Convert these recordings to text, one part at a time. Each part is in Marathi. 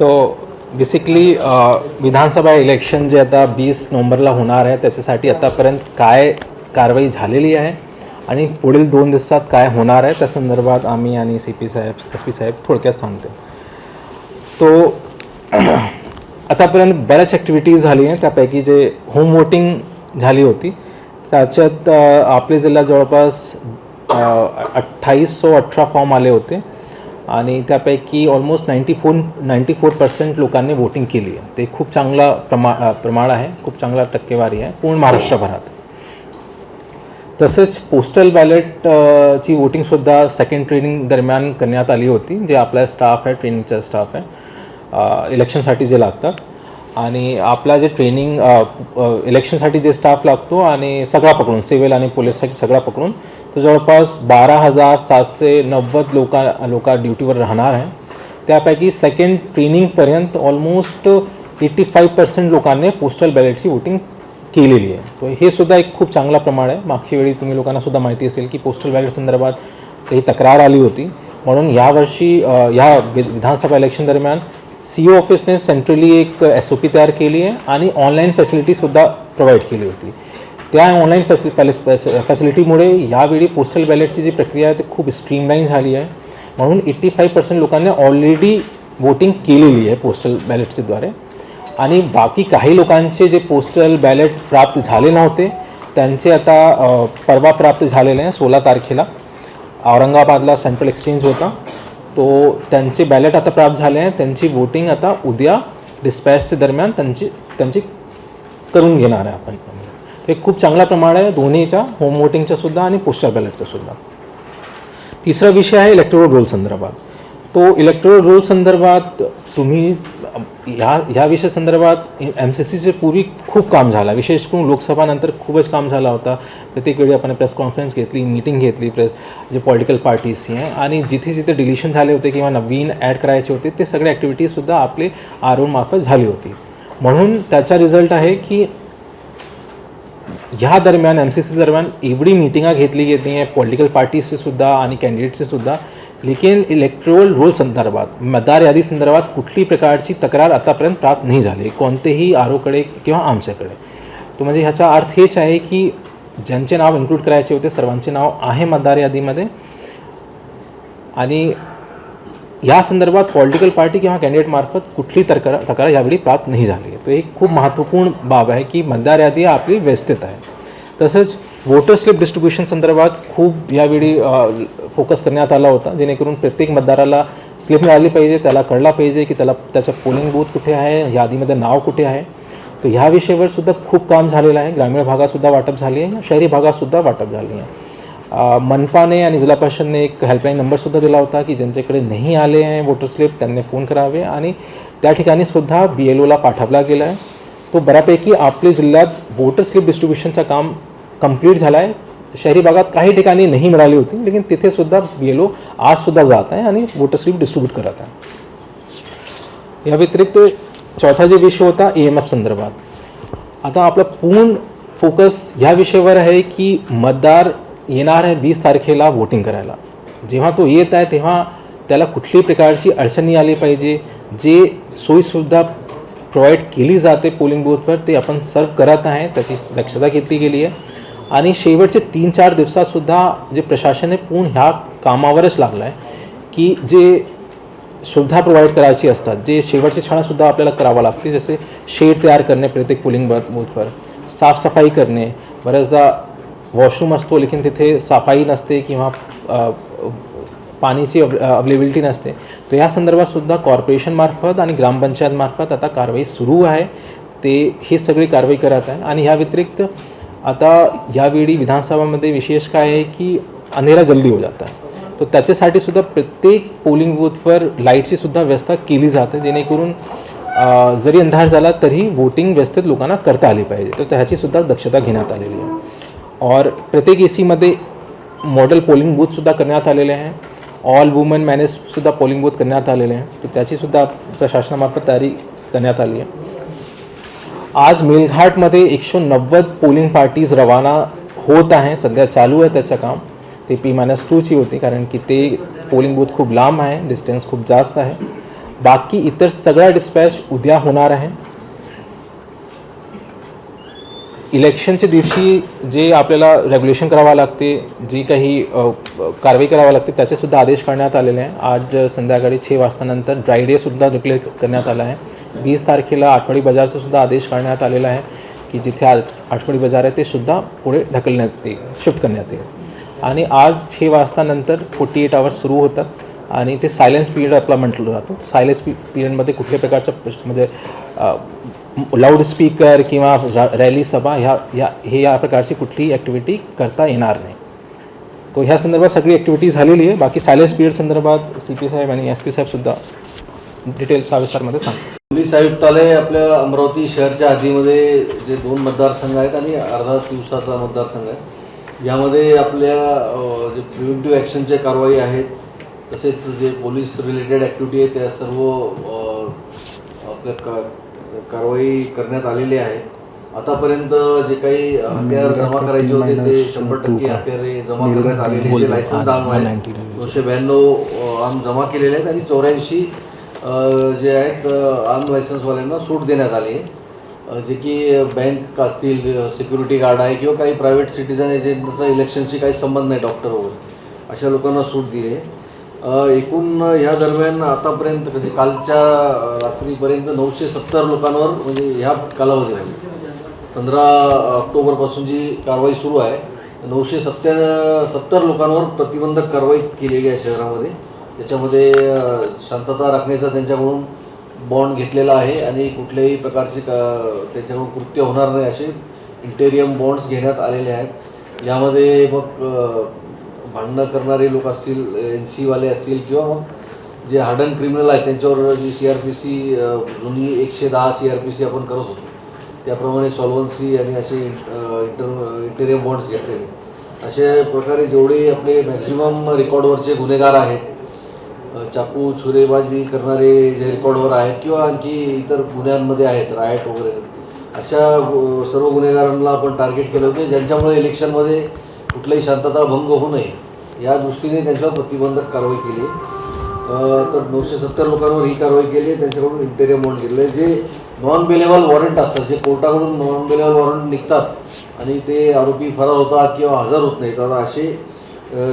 तो बेसिकली विधानसभा इलेक्शन जे आता 20 नोव्हेंबरला होणार आहे त्याच्यासाठी आतापर्यंत काय कारवाई झालेली आहे आणि पुढील 2 दिवसात काय होणार आहे त्या संदर्भात आम्ही आणि CP साहेब SP साहेब थोडक्यात सांगते. तो आतापर्यंत बऱ्याच ॲक्टिव्हिटीज झाली आहे. त्यापैकी जे होम वोटिंग झाली होती त्याच्यात आपले जिल्ह्यात जवळपास 2818 फॉर्म आले होते आणि त्यापैकी ऑलमोस्ट 94% लोकांनी वोटिंग केली आहे. ते खूप चांगला प्रमाण आहे, खूप चांगला टक्केवारी आहे पूर्ण महाराष्ट्रभरात. तसेच पोस्टल बॅलेट ची वोटिंगसुद्धा सेकंड ट्रेनिंग दरम्यान करण्यात आली होती. जे आपला स्टाफ आहे, ट्रेनिंगचा स्टाफ आहे इलेक्शनसाठी जे लागतात आणि आपला जे ट्रेनिंग इलेक्शनसाठी जे स्टाफ लागतो आणि सगळा पकडून सिव्हिल आणि पोलीससाठी सगळा पकडून तो जवळपास 12,790 लोक ड्युटीवर राहणार आहे. त्यापैकी सेकंड ट्रेनिंगपर्यंत ऑलमोस्ट 85% लोकांनी पोस्टल बॅलेटची वोटिंग केलेली आहे. तो हे सुद्धा एक खूप चांगला प्रमाण आहे. मागच्या वेळी तुम्ही लोकांना सुद्धा माहिती असेल की पोस्टल बॅलेट संदर्भात काही तक्रार आली होती, म्हणून यावर्षी ह्या विधानसभा इलेक्शन दरम्यान CO ऑफिसने सेंट्रली एक SOP तयार केली आहे आणि ऑनलाईन फॅसिलिटीसुद्धा प्रोव्हाइड केली होती. त्या ऑनलाईन फॅसिलिटीमुळे यावेळी पोस्टल बॅलेटची जी प्रक्रिया आहे ती खूप स्ट्रीमलाईन झाली आहे. म्हणून 85% लोकांनी ऑलरेडी वोटिंग केलेली आहे पोस्टल बॅलेटच्याद्वारे आणि बाकी काही लोकांचे जे पोस्टल बॅलेट प्राप्त झाले नव्हते त्यांचे आता परवा प्राप्त झालेले आहे. 16 तारखेला औरंगाबादला सेंट्रल एक्सचेंज होता, तो त्यांचे बॅलेट आता प्राप्त झाले आहे. त्यांची वोटिंग आता उद्या डिस्पॅचच्या दरम्यान त्यांची करून घेणार आहे आपण. हे खूप चांगला प्रमाण आहे दोन्हीच्या, होम वोटिंगच्या सुद्धा आणि पोस्टल बॅलेटचा सुद्धा. तिसरा विषय आहे इलेक्टोरल रोल संदर्भात. तो इलेक्टोरल रोल संदर्भात तुम्ही ह्या विषय संदर्भात MCCचे पूर्वी खूप काम झालं, विशेष करून लोकसभानंतर खूपच काम झाला होता. प्रत्येक वेळी आपण प्रेस कॉन्फरन्स घेतली, मीटिंग घेतली जे पॉलिटिकल पार्टीजची आहे आणि जिथे जिथे डिलिशन झाले होते किंवा नवीन ॲड करायचे होते ते सगळे ॲक्टिव्हिटीजसुद्धा आपले RO मार्फत झाली होती. म्हणून त्याचा रिझल्ट आहे की ह्या दरम्यान MCC दरम्यान एवढी मीटिंगा घेतली गेली आहे पॉलिटिकल पार्टीजचे सुद्धा आणि कॅन्डिडेटचे सुद्धा. लेकिन इलेक्टोरल रोल संदर्भात, मतदार यादी संदर्भात कुठली प्रकारची तक्रार आतापर्यंत प्राप्त नाही झाली कोणतेही ROकडे किंवा आमच्याकडे. तो म्हणजे ह्याचा अर्थ हेच आहे की ज्यांचे नाव इन्क्लूड करायचे होते सर्वांचे नाव आहे मतदार यादीमध्ये आणि या संदर्भात पॉलिटिकल पार्टी किंवा कॅन्डिडेटमार्फत कुठली तक्रार यावेळी प्राप्त नाही झाली आहे. तो एक खूप महत्त्वपूर्ण बाब आहे की मतदार यादी आपली व्यवस्थित आहे. तसंच वोटर स्लिप डिस्ट्रीब्युशन संदर्भात खूप यावेळी फोकस करण्यात आला होता, जेणेकरून प्रत्येक मतदाराला स्लिप मिळाली पाहिजे, त्याला कळला पाहिजे की त्याचा पोलिंग बूथ कुठे आहे, यादीमध्ये नाव कुठे आहे. तर ह्या विषयावर सुद्धा खूप काम झालेलं आहे. ग्रामीण भागातसुद्धा वाटप झाली आहे, शहरी भागातसुद्धा वाटप झाली आहे. मनपाने आणि जिल्हा परिषदने एक हेल्पलाईन नंबरसुद्धा दिला होता की ज्यांच्याकडे नाही आले आहे वोटर स्लिप त्यांनी फोन करावे आणि त्या ठिकाणीसुद्धा BLOला पाठवला गेला आहे. तो बऱ्यापैकी आपल्या जिल्ह्यात वोटर स्लिप डिस्ट्रीब्युशनचं काम कंप्लीट झालं आहे. शहरी भागात काही ठिकाणी नाही मिळाली होती, लेकिन तिथेसुद्धा BLO आजसुद्धा जात आहे आणि वोटर स्लिप डिस्ट्रीब्यूट करत आहे. या व्यतिरिक्त चौथा जे विषय होता EMF संदर्भात. आता आपला पूर्ण फोकस ह्या विषयावर आहे की मतदार येणार आहे 20 तारखेला वोटिंग करायला. जेव्हा तो येत आहे तेव्हा त्याला कुठल्याही प्रकारची अडचणी आली पाहिजे. जे सोयीसुद्धा प्रोव्हाइड केली जाते पोलिंग बूथवर ते आपण सर्व करत आहे, त्याची दक्षता घेतली गेली आहे. आणि शेवटचे 3-4 दिवसातसुद्धा जे प्रशासन आहे पूर्ण ह्या कामावरच लागलं आहे की जे सुविधा प्रोव्हाइड करायची असतात, जे शेवटची क्षणासुद्धा आपल्याला करावं लागते, जसे शेड तयार करणे प्रत्येक पोलिंग बूथवर, साफसफाई करणे. बऱ्याचदा वॉशरूम असतो लेकिन तिथे सफाई नसते किंवा पाण्याची अवेलेबिलिटी नसते. तर या संदर्भातसुद्धा कॉर्पोरेशनमार्फत आणि ग्रामपंचायतमार्फत आता कारवाई सुरू आहे. ते हे सगळी कारवाई करत आहे. आणि ह्या व्यतिरिक्त आता यावेळी विधानसभामध्ये विशेष काय आहे की अंधेरा जल्दी हो जाता है, तो त्याच्यासाठीसुद्धा प्रत्येक पोलिंग बूथवर लाईटचीसुद्धा व्यवस्था केली जाते, जेणेकरून जरी अंधार झाला तरी वोटिंग व्यवस्थित लोकांना करता आली पाहिजे. तर त्याचीसुद्धा दक्षता घेण्यात आलेली आहे. और प्रत्येक AC मॉडेल पोलिंग बूथसुद्धा करण्यात आलेले आहे. ऑल वुमन मॅनेजसुद्धा पोलिंग बूथ करण्यात आलेले आहे. तर त्याचीसुद्धा प्रशासनामार्फत तयारी करण्यात आली आहे. आज मेळघाटमध्ये 190 पोलिंग पार्टीज रवाना होत आहे, सध्या चालू आहे त्याचं काम. ते P-2ची होती कारण की ते पोलिंग बूथ खूप लांब आहे, डिस्टन्स खूप जास्त आहे. बाकी इतर सगळा डिस्पॅच उद्या होणार आहे. इलेक्शनच्या दिवशी जे आपल्याला रेग्युलेशन करावं लागते, जी काही कारवाई करावी लागते त्याचेसुद्धा आदेश काढण्यात आलेले आहे. आज संध्याकाळी 6 वाजतानंतर ड्राय डेसुद्धा डिक्लेअर करण्यात आला आहे. 20 तारखेला आठवडी बाजारचा सुद्धा आदेश काढण्यात आलेला आहे की जिथे आठवडी बाजार आहे ते सुद्धा पुढे ढकलण्यात येईल, शिफ्ट करण्यात येईल. आणि आज 6 वाजतानंतर 48 आवर्स सुरू होतात आणि ते सायलेन्स पिरियड आपला म्हटलं जातो. सायलेन्स पिरियडमध्ये कुठल्याही प्रकारचं म्हणजे लाऊडस्पीकर किंवा रॅली सभा या प्रकारची कुठलीही ॲक्टिव्हिटी करता येणार नाही. तो ह्या संदर्भात सगळी ॲक्टिव्हिटी झालेली आहे. बाकी सायलेन्स पिरियड संदर्भात CP साहेब आणि SP साहेबसुद्धा डिटेल सविस्तारमध्ये सांगतात. पोलीस आयुक्तालय आपल्या अमरावती शहरच्या हद्दीमध्ये जे 2 मतदारसंघ आहेत आणि अर्धा दिवसाचा मतदारसंघ आहे, यामध्ये आपल्या जे प्रिव्हेंटिव्ह ॲक्शनच्या कारवाई आहेत तसेच जे पोलीस रिलेटेड ॲक्टिव्हिटी आहे त्या सर्व आपल्या कारवाई करण्यात आलेली आहे. आतापर्यंत जे काही हत्यार जमा करायचे होते ते 100% हत्यारे जमा करण्यात आलेले. जे लायसन्स आर्म आहे 292 आर्म जमा केलेले आहेत आणि 84 जे आहेत आर्म लायसन्सवाल्यांना सूट देण्यात आली आहे. जे की बँक असतील, सिक्युरिटी गार्ड आहे किंवा काही प्रायव्हेट सिटीजन आहे ज्यांचा इलेक्शनशी काही संबंध नाही, डॉक्टर वगैरे अशा लोकांना सूट दिली आहे. एकूण ह्या दरम्यान आतापर्यंत म्हणजे कालच्या रात्रीपर्यंत 970 लोकांवर म्हणजे ह्या कालावधीमध्ये 15 ऑक्टोबरपासून जी कारवाई सुरू आहे 970 लोकांवर प्रतिबंधक कारवाई केलेली आहे शहरामध्ये. त्याच्यामध्ये शांतता राखण्याचा त्यांच्याकडून बॉन्ड घेतलेला आहे आणि कुठल्याही प्रकारचे त्याच्याकडून कृत्य होणार नाही असे इंटेरियम बॉन्ड्स घेण्यात आलेले आहेत. यामध्ये मग भांडणं करणारे लोक असतील, NC वाले असतील किंवा मग जे हार्डन क्रिमिनल आहेत त्यांच्यावर जी CRPC जुनी 110 CRPC आपण करत होतो त्याप्रमाणे सॉल्वन्सी आणि असे इंटेरियम बॉन्ड्स घेतलेले. अशा प्रकारे जेवढे आपले मॅक्झिमम रेकॉर्डवरचे गुन्हेगार आहेत, चाकू छुरेबाजी करणारे जे रेकॉर्डवर आहेत किंवा आणखी इतर गुन्ह्यांमध्ये आहेत, रायट वगैरे, अशा सर्व गुन्हेगारांना आपण टार्गेट केलं होतं ज्यांच्यामुळे इलेक्शनमध्ये कुठलाही शांतता भंग होऊ नये या दृष्टीने त्यांच्यावर प्रतिबंधक कारवाई केली. तर 970 लोकांवर ही कारवाई केली आहे. त्यांच्याकडून इंटेरियम बॉन्ड घेतले. जे नॉन बेलेबल वॉरंट असतात, जे कोर्टाकडून नॉन बेलेबल वॉरंट निघतात आणि ते आरोपी फरार होतात किंवा हजर होत नाहीत, तर असे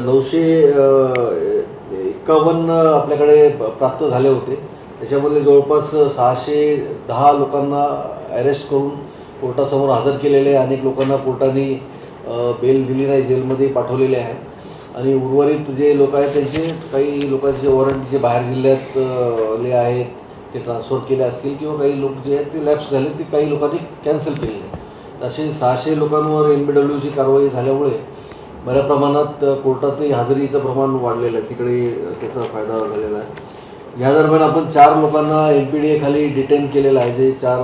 951 आपल्याकडे प्राप्त झाले होते. त्याच्यामध्ये जवळपास 610 लोकांना अरेस्ट करून कोर्टासमोर हजर केलेले आहे. अनेक लोकांना कोर्टाने बेल दिली नाही, जेलमध्ये पाठवलेले आहे. आणि उर्वरित जे लोक आहेत त्यांचे काही लोकांचे वॉरंट जे बाहेर जिल्ह्यातले आहेत ते ट्रान्सफर केले असतील किंवा काही लोक जे आहेत ते लॅप्स झाले ते काही लोकांनी कॅन्सल केले. असे 600 लोकांवर NBWची कारवाई झाल्यामुळे बऱ्या प्रमाणात कोर्टातही हजेरीचं प्रमाण वाढलेलं आहे, तिकडे त्याचा फायदा झालेला आहे. या दरम्यान आपण 4 लोकांना NPDA खाली डिटेन केलेलं आहे. जे 4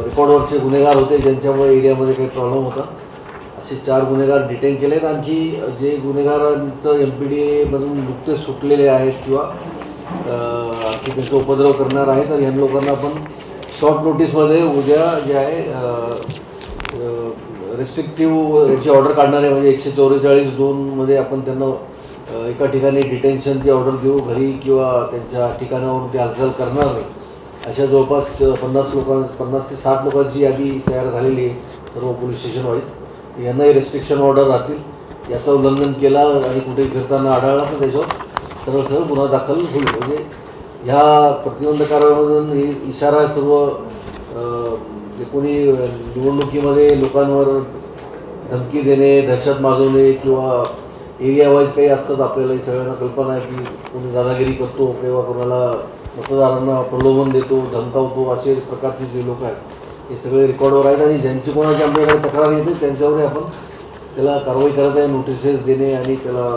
रेकॉर्डवरचे गुन्हेगार होते ज्यांच्यामुळे एरियामध्ये काही प्रॉब्लेम होता, असे 4 गुन्हेगार डिटेन केले आहेत. आणखी जे गुन्हेगारांचं NPDAमधून नुकतेच सुटलेले आहेत किंवा आणखी त्यांचा उपद्रव करणार आहे, तर ह्या लोकांना आपण शॉर्ट नोटीसमध्ये उद्या जे आहे रेस्ट्रिक्टिव्ह याची ऑर्डर काढणार आहे. म्हणजे 144(2) आपण त्यांना एका ठिकाणी डिटेन्शनची ऑर्डर देऊ, घरी किंवा त्यांच्या ठिकाणावरून ते हालचाल करणार नाही. अशा जवळपास 50 ते 60 लोकांची यादी तयार झालेली आहे सर्व पोलीस स्टेशन वाईज. यांनाही रेस्ट्रिक्शन ऑर्डर राहतील. याचं उल्लंघन केला आणि कुठेही फिरताना आढळला तर त्याच्यावर सरळ गुन्हा दाखल होईल. म्हणजे ह्या प्रतिबंध कारवाईमधून इशारा सर्व जे कोणी निवडणुकीमध्ये लोकांवर धमकी देणे, दहशत माजवणे किंवा एरिया वाईज काही असतात, आपल्याला सगळ्यांना कल्पना आहे की कोणी दादागिरी करतो किंवा कोणाला मतदारांना प्रलोभन देतो, धमकावतो, असे प्रकारचे जे लोक आहेत हे सगळे रेकॉर्डवर आहेत. आणि ज्यांची कोणाची आमच्याकडे तक्रार येते त्यांच्यावरही आपण त्याला कारवाई करत आहे. नोटिसेस देणे आणि त्याला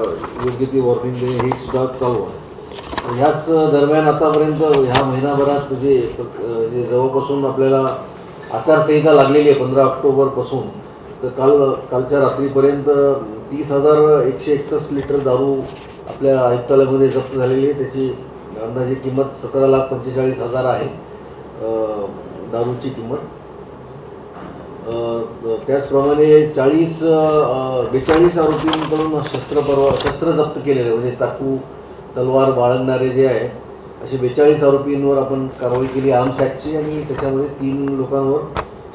योग्य ती वॉर्निंग देणे हे सुद्धा चालू आहे. ह्याच दरम्यान आतापर्यंत ह्या महिनाभरात जे जवळपासून आपल्याला आचारसंहिता लागलेली आहे 15 ऑक्टोबरपासून, तर कालच्या रात्रीपर्यंत 30,161 लिटर दारू आपल्या आयुक्तालयामध्ये जप्त झालेली आहे. त्याची अंदाजे किंमत 17,45,000 आहे दारूची किंमत. त्याचप्रमाणे 42 आरोपींकडून शस्त्र जप्त केलेले, म्हणजे चाकू, तलवार बाळगणारे जे आहे असे 42 आरोपींवर आपण कारवाई केली आर्म्स ॲक्टची, आणि त्याच्यामध्ये 3 लोकांवर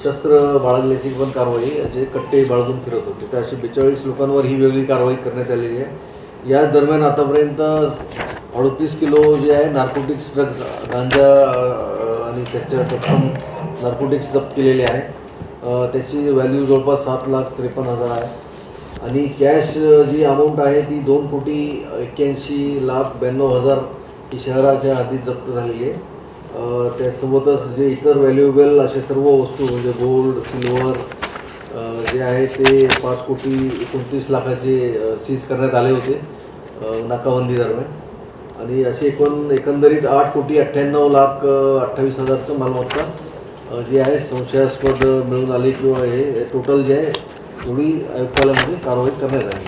शस्त्र बाळगल्याची पण कारवाई, जे कट्टे बाळगून फिरत होते. तर असे 42 लोकांवर ही वेगळी कारवाई करण्यात आलेली आहे. या दरम्यान आतापर्यंत 38 किलो जे आहे नार्कोटिक्स ड्रग्ज, गांजा आणि त्याच्या तत्सम नार्कोटिक्स जप्त केलेले आहे. त्याची व्हॅल्यू जवळपास 7,53,000 आहे. आणि कॅश जी अमाऊंट आहे ती 2,81,92,000 ही शहराच्या हद्दीत जप्त झालेली आहे. त्यासोबतच जे इतर व्हॅल्युएबल असे सर्व वस्तू म्हणजे गोल्ड, सिल्वर जे आहे ते 5,29,00,000चे सीज करण्यात आले होते नाकाबंदी दरम्यान. आणि असे एकंदरीत 8,98,28,000चं मालमत्ता जी आहे संशयास्पद मिळून आली, किंवा हे टोटल जे आहे एवढी आयुक्तालयामध्ये कारवाई करण्यात आली.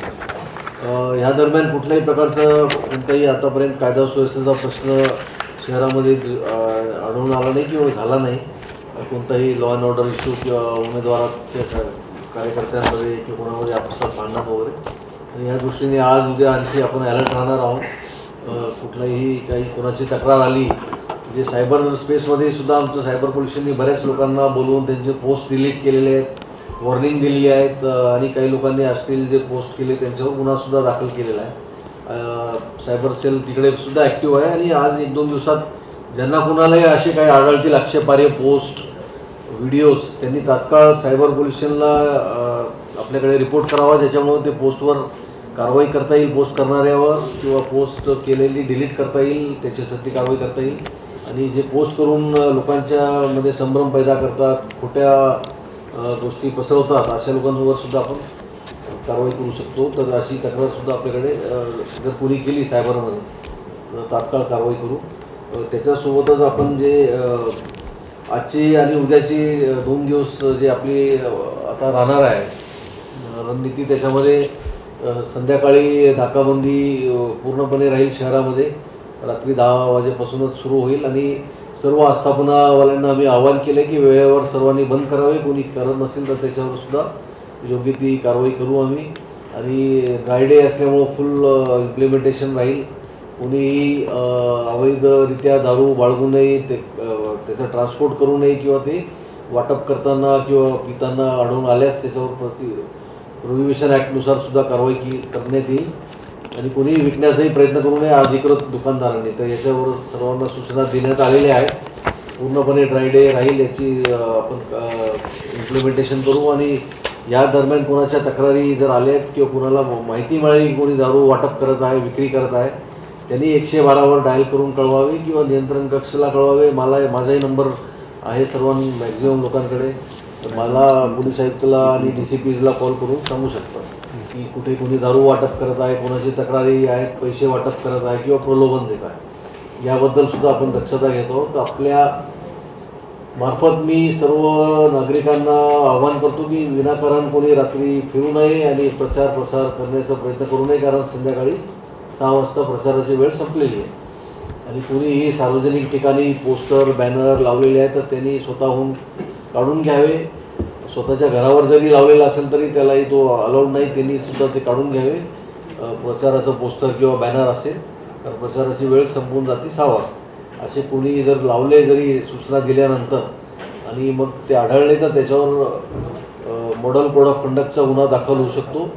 ह्या दरम्यान कुठल्याही प्रकारचं कोणताही आतापर्यंत कायदा सुव्यवस्थेचा प्रश्न शहरामध्ये आढळून आला नाही किंवा झाला नाही. कोणताही लॉ अँड ऑर्डर इश्यू किंवा उमेदवाराच्या कार्यकर्त्यांमध्ये किंवा कोणामध्ये आपसात भांडण वगैरे. आणि ह्या दृष्टीने आज उद्या आणखी आपण अलर्ट राहणार आहोत. कुठलाही काही कोणाची तक्रार आली, जे सायबर स्पेसमध्ये सुद्धा आमचं सायबर पोलिसांनी बऱ्याच लोकांना बोलवून त्यांचे पोस्ट डिलीट केलेले आहेत, वॉर्निंग दिलेली आहेत, आणि काही लोकांनी असतील जे पोस्ट केले त्यांच्यावर गुन्हासुद्धा दाखल केलेला आहे. सायबर सेल तिकडे सुद्धा ॲक्टिव्ह आहे. आणि आज 1-2 दिवसात ज्यांना कुणालाही असे काही आढळतील आक्षेपार्ह पोस्ट, व्हिडिओज, त्यांनी तात्काळ सायबर पोलीस स्टेशनला आपल्याकडे रिपोर्ट करावा, ज्याच्यामुळे ते पोस्टवर कारवाई करता येईल, पोस्ट करणाऱ्यावर, किंवा पोस्ट केलेली डिलीट करता येईल, त्याच्यासाठी कारवाई करता येईल. आणि जे पोस्ट करून लोकांच्यामध्ये संभ्रम पैदा करतात, खोट्या गोष्टी पसरवतात, अशा लोकांवर सुद्धा आपण कारवाई करू शकतो. तर अशी तक्रारसुद्धा आपल्याकडे जर कोणी केली सायबरमध्ये तात्काळ कारवाई करू. त्याच्यासोबतच आपण जे आजची आणि उद्याची 2 दिवस जे आपली आता राहणार आहे रणनीती, त्याच्यामध्ये संध्याकाळी नाकाबंदी पूर्णपणे राहील शहरामध्ये. रात्री 10 वाजेपासूनच सुरू होईल. आणि सर्व आस्थापनावाल्यांना आम्ही आवाहन केलं की वेळेवर सर्वांनी बंद करावे. कोणी करत नसेल तर त्याच्यावर सुद्धा योग्य ती कारवाई करू आम्ही. आणि ड्राय डे असल्यामुळं फुल इम्प्लिमेंटेशन राहील. कोणीही अवैधरित्या दारू बाळगू नये, त्याचं ट्रान्सपोर्ट करू नये, किंवा ते वाटप करताना किंवा पिताना आढळून आल्यास त्याच्यावर प्रोहिबिशन ॲक्टनुसार सुद्धा कारवाई करण्यात येईल. आणि कोणीही विकण्याचाही प्रयत्न करू नये अधिकृत दुकानदारांनी. तर याच्यावर सर्वांना सूचना देण्यात आलेल्या आहेत. पूर्णपणे ड्राय डे राहील, याची आपण इम्प्लिमेंटेशन करू. आणि या दरम्यान कोणाच्या तक्रारी जर आल्या किंवा कोणाला माहिती मिळाली की कोणी दारू वाटप करत आहे, विक्री करत आहे, त्यांनी 112वर डायल करून कळवावे किंवा नियंत्रण कक्षाला कळवावे. माझाही नंबर आहे सर्व मॅक्झिमम लोकांकडे. मला पोलीस आयुक्ताला आणि DCPला कॉल करून सांगू शकतात की कुठे कोणी दारू वाटप करत आहे, कोणाची तक्रारी आहेत, पैसे वाटप करत आहे किंवा प्रलोभन देत आहे. याबद्दल सुद्धा आपण दक्षता घेतो. तर आपल्या मार्फत मी सर्व नागरिकांना आवाहन करतो की विनाकारण कोणी रात्री फिरू नये आणि प्रचार प्रसार करण्याचा प्रयत्न करू नये, कारण संध्याकाळी 6 वाजता प्रचाराची वेळ संपलेली आहे. आणि कोणीही सार्वजनिक ठिकाणी पोस्टर, बॅनर लावलेले आहेत तर त्यांनी स्वतःहून काढून घ्यावे. स्वतःच्या घरावर जरी लावलेला असेल तरी त्यालाही तो अलाउड नाही, त्यांनी सुद्धा ते काढून घ्यावे. प्रचाराचं पोस्टर किंवा बॅनर असेल तर प्रचाराची वेळ संपून जाते 6 वाजता. असे कोणी जर लावले, जरी सूचना दिल्यानंतर आणि मग ते आढळले तर त्याच्यावर मॉडल कोड ऑफ कंडक्टचा गुन्हा दाखल होऊ शकतो.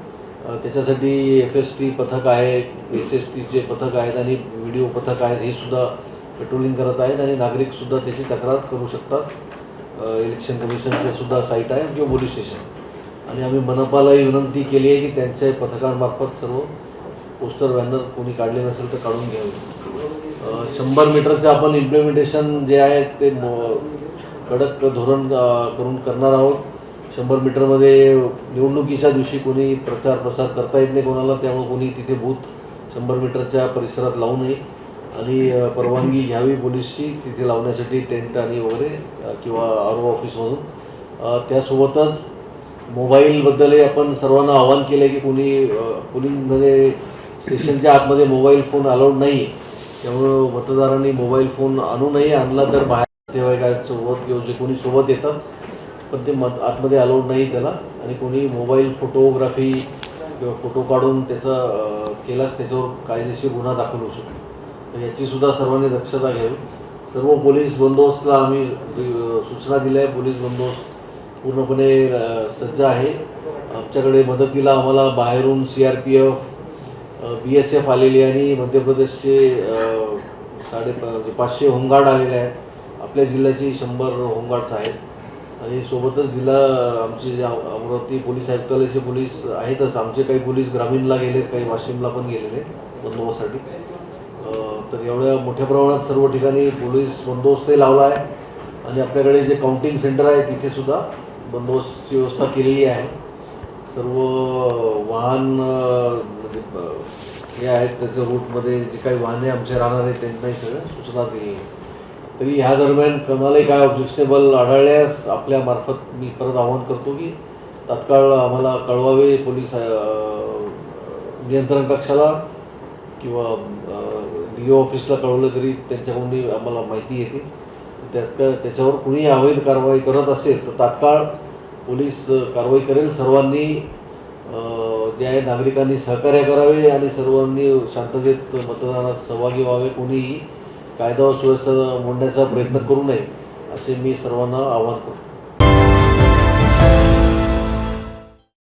त्याच्यासाठी FST पथक आहे, SSTचे पथक आहेत आणि व्हिडिओ पथक आहेत, हे सुद्धा पेट्रोलिंग करत आहेत. आणि नागरिकसुद्धा त्याची तक्रार करू शकतात. इलेक्शन कमिशनचे सुद्धा साईट आहे किंवा पोलीस स्टेशन. आणि आम्ही मनपालाही विनंती केली आहे की त्यांच्या पथकांमार्फत सर्व पोस्टर, बॅनर कोणी काढले नसेल तर काढून घ्यावे. 100 मीटरचं आपण इम्प्लिमेंटेशन जे आहे ते कडक धोरण करून करणार आहोत. 100 मीटरमध्ये निवडणुकीच्या दिवशी कोणी प्रचार प्रसार करता येत नाही कोणाला, त्यामुळे कोणी तिथे बूथ 100 मीटरच्या परिसरात लावू नये. आणि परवानगी घ्यावी पोलीसची तिथे लावण्यासाठी, टेंट आणि वगैरे किंवा RO ऑफिसमधून. त्यासोबतच मोबाईलबद्दलही आपण सर्वांना आवाहन केलं आहे की कोणी पोलिंगमध्ये स्टेशनच्या आतमध्ये मोबाईल फोन अलाउड नाही आहे, त्यामुळं मतदारांनी मोबाईल फोन आणू नये. आणला तर बाहेर सोबत किंवा जे कोणी सोबत येतात पण ते आतमध्ये अलाउड नाही त्याला. आणि कोणी मोबाईल फोटोग्राफी किंवा फोटो काढून त्याचा केलाच त्याच्यावर कायदेशीर गुन्हा दाखल होऊ शकतो. तर याचीसुद्धा सर्वांनी दक्षता घ्यावी. सर्व पोलीस बंदोबस्तला आम्ही सूचना दिल्या आहे. पोलीस बंदोबस्त पूर्णपणे सज्ज आहे. आमच्याकडे मदतीला आम्हाला बाहेरून CRPF, BSF आलेली आणि मध्य प्रदेशचे 550 होमगार्ड आलेले आहेत. आपल्या जिल्ह्याची 100 होमगार्ड्स आहेत आणि सोबतच जिल्हा आमचे जे अमरावती पोलीस आयुक्तालयाचे पोलीस आहेतच. आमचे काही पोलीस ग्रामीणला गेलेत, काही वाशिमला पण गेलेले बंदोबस्तासाठी. तर एवढ्या मोठ्या प्रमाणात सर्व ठिकाणी पोलीस बंदोबस्तही लावला आहे आणि आपल्याकडे जे काउंटिंग सेंटर आहे तिथेसुद्धा बंदोबस्तची व्यवस्था केलेली आहे. सर्व वाहन म्हणजे हे आहेत त्याच्या रूटमध्ये जे काही वाहने आमचे राहणार आहेत त्यांनाही सगळ्या सूचना दिली आहे. तरी ह्या दरम्यान कोणालाही काय ऑब्जेक्शनेबल आढळल्यास आपल्या मार्फत मी परत आवाहन करतो की तात्काळ आम्हाला कळवावे. पोलीस नियंत्रण कक्षाला किंवा DO ऑफिसला कळवलं तरी त्यांच्याकडून आम्हाला माहिती येते. त्याच्यावर कुणी अवैध कारवाई करत असेल तर तात्काळ पोलीस कारवाई करेल. सर्वांनी जे आहे नागरिकांनी सहकार्य करावे आणि सर्वांनी शांततेत मतदानात सहभागी व्हावे. कोणीही कायदा व सुव्यवस्था मोडण्याचा प्रयत्न करू नये असे मी सर्वांना आवाहन करतो.